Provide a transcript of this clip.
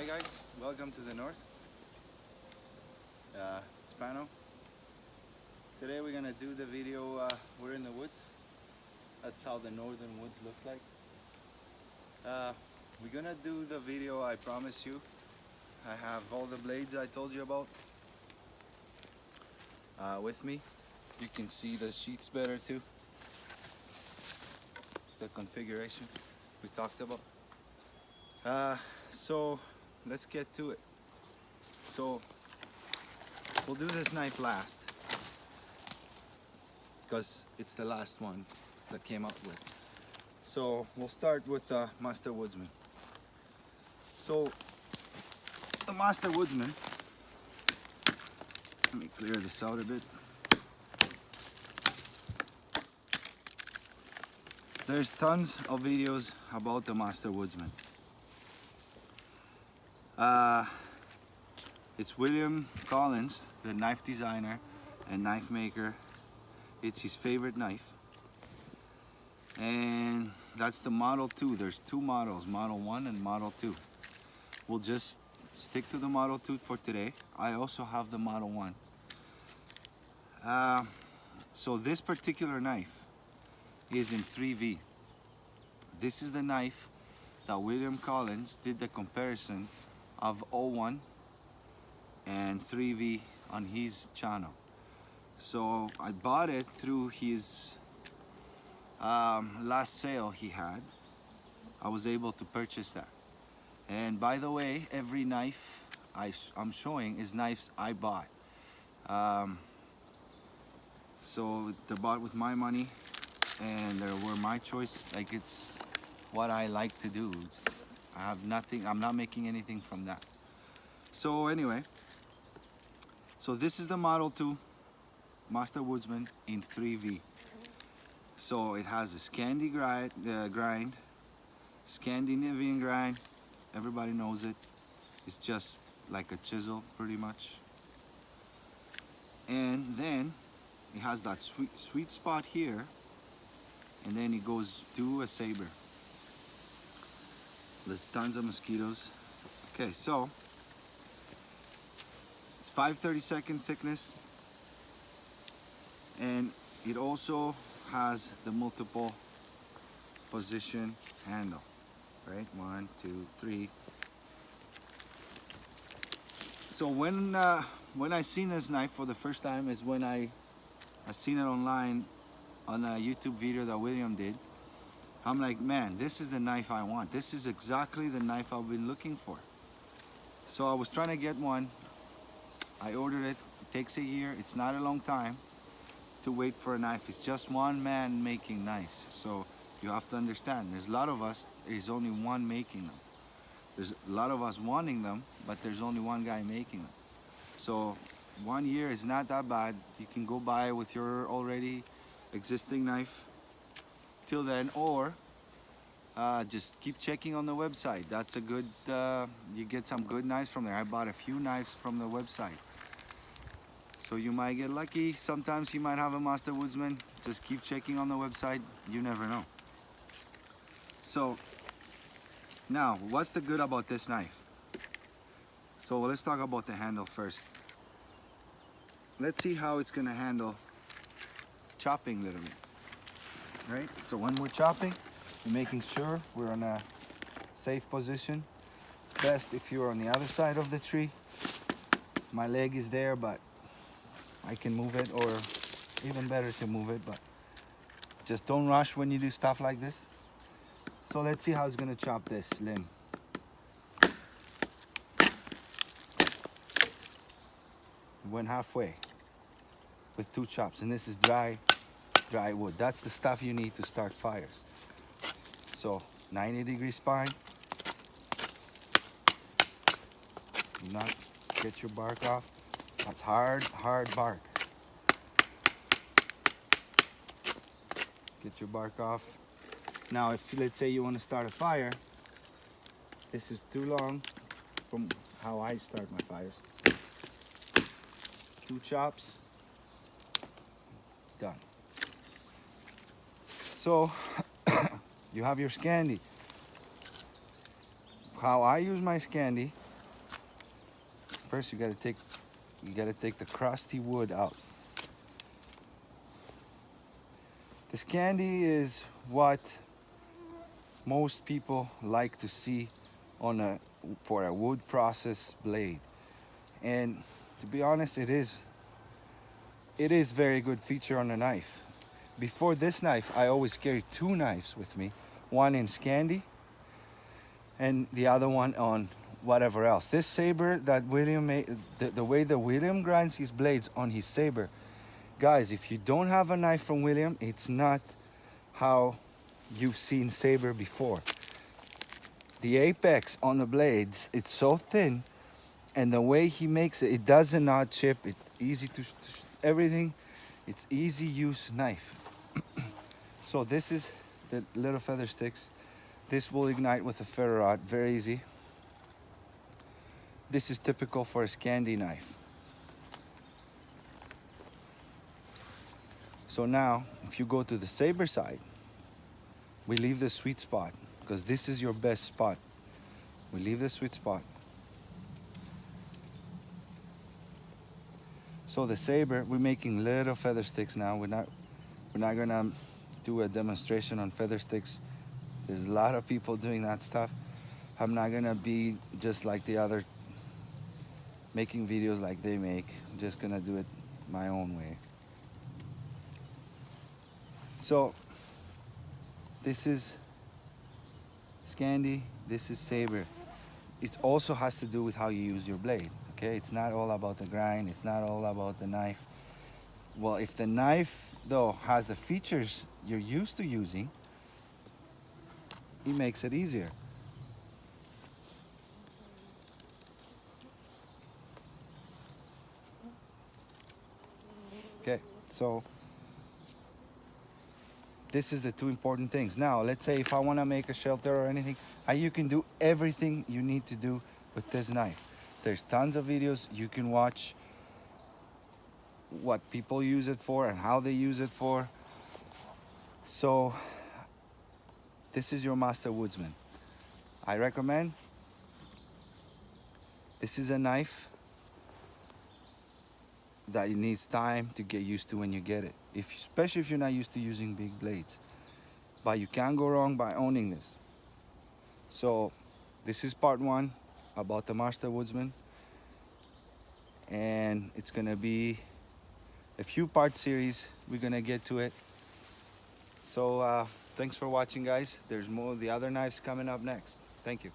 Hi guys, welcome to the north. It's Pano. Today we're gonna do the video. We're in the woods. That's how the northern woods looks like. We're gonna do the video. I promise you. I have all the blades I told you about with me. You can see the sheets better too. The configuration we talked about. So let's get to it. So we'll do this knife last because it's the last one that came up with. So we'll start with the Master Woodsman. So the Master Woodsman, let me clear this out a bit. There's tons of videos about the Master Woodsman. It's William Collins, the knife designer and knife maker. It's his favorite knife. And that's the Model 2. There's two models, Model 1 and Model 2. We'll just stick to the Model 2 for today. I also have the Model 1. So this particular knife is in 3V. This is the knife that William Collins did the comparison of 01 and 3V on his channel. So I bought it through his last sale he had. I was able to purchase that. And by the way, every knife I'm showing is knives I bought. So they're bought with my money and they were my choice. Like, it's what I like to do. I have nothing, I'm not making anything from that. So anyway, so this is the Model 2 Master Woodsman in 3V. So it has a grind, Scandinavian grind. Everybody knows it. It's just like a chisel, pretty much. And then it has that sweet spot here, and then it goes to a saber. There's tons of mosquitoes. Okay, so it's 5/32 thickness, and it also has the multiple position handle, right? 1, 2, 3. So when I seen this knife for the first time is when I seen it online on a YouTube video that William did. I'm like, man, this is the knife I want. This is exactly the knife I've been looking for. So I was trying to get one. I ordered it. It takes a year. It's not a long time to wait for a knife. It's just one man making knives. So you have to understand, there's a lot of us, there's only one making them. There's a lot of us wanting them, but there's only one guy making them. So 1 year is not that bad. You can go buy with your already existing knife till then, or just keep checking on the website. That's a good, you get some good knives from there. I bought a few knives from the website. So you might get lucky. Sometimes you might have a Master Woodsman. Just keep checking on the website. You never know. So now, what's the good about this knife? So let's talk about the handle first. Let's see how it's gonna handle chopping a little bit, right? So when we're chopping, we're making sure we're in a safe position. It's best if you're on the other side of the tree. My leg is there, but I can move it, or even better to move it, but just don't rush when you do stuff like this. So let's see how it's gonna chop this limb. Went halfway with 2 chops, and this is dry wood. That's the stuff you need to start fires. So 90-degree spine. Do not get your bark off. That's hard bark. Get your bark off. Now, if let's say you want to start a fire, this is too long from how I start my fires. 2 chops, done. So you have your Scandi. How I use my Scandi first you gotta take the crusty wood out. This candy is what most people like to see for a wood process blade. And to be honest, it is very good feature on a knife. Before this knife, I always carried two knives with me, one in Scandi and the other one on whatever else. This saber that William made, the way that William grinds his blades on his saber, guys, if you don't have a knife from William, it's not how you've seen saber before. The apex on the blades, it's so thin, and the way he makes it, it does not chip. It's easy to everything. It's easy use knife. So this is the little feather sticks. This will ignite with a ferro rod, very easy. This is typical for a Scandi knife. So now, if you go to the saber side, we leave the sweet spot, because this is your best spot. We leave the sweet spot. So the saber, we're making little feather sticks now. We're not gonna do a demonstration on feather sticks. There's a lot of people doing that stuff. I'm not gonna be just like the other, making videos like they make. I'm just gonna do it my own way. So this is Scandi, this is saber. It also has to do with how you use your blade, okay? It's not all about the grind, it's not all about the knife. Well, if the knife, though, has the features you're used to using, it makes it easier. Okay, so this is the two important things. Now, let's say if I want to make a shelter or anything, you can do everything you need to do with this knife. There's tons of videos you can watch, what people use it for and how they use it for. So this is your master woodsman. I recommend, this is a knife that it needs time to get used to when you get it, especially if you're not used to using big blades. But you can't go wrong by owning this. So this is part one about the master woodsman, and it's gonna be a few part series. We're gonna get to it. So thanks for watching, guys. There's more of the other knives coming up next. Thank you.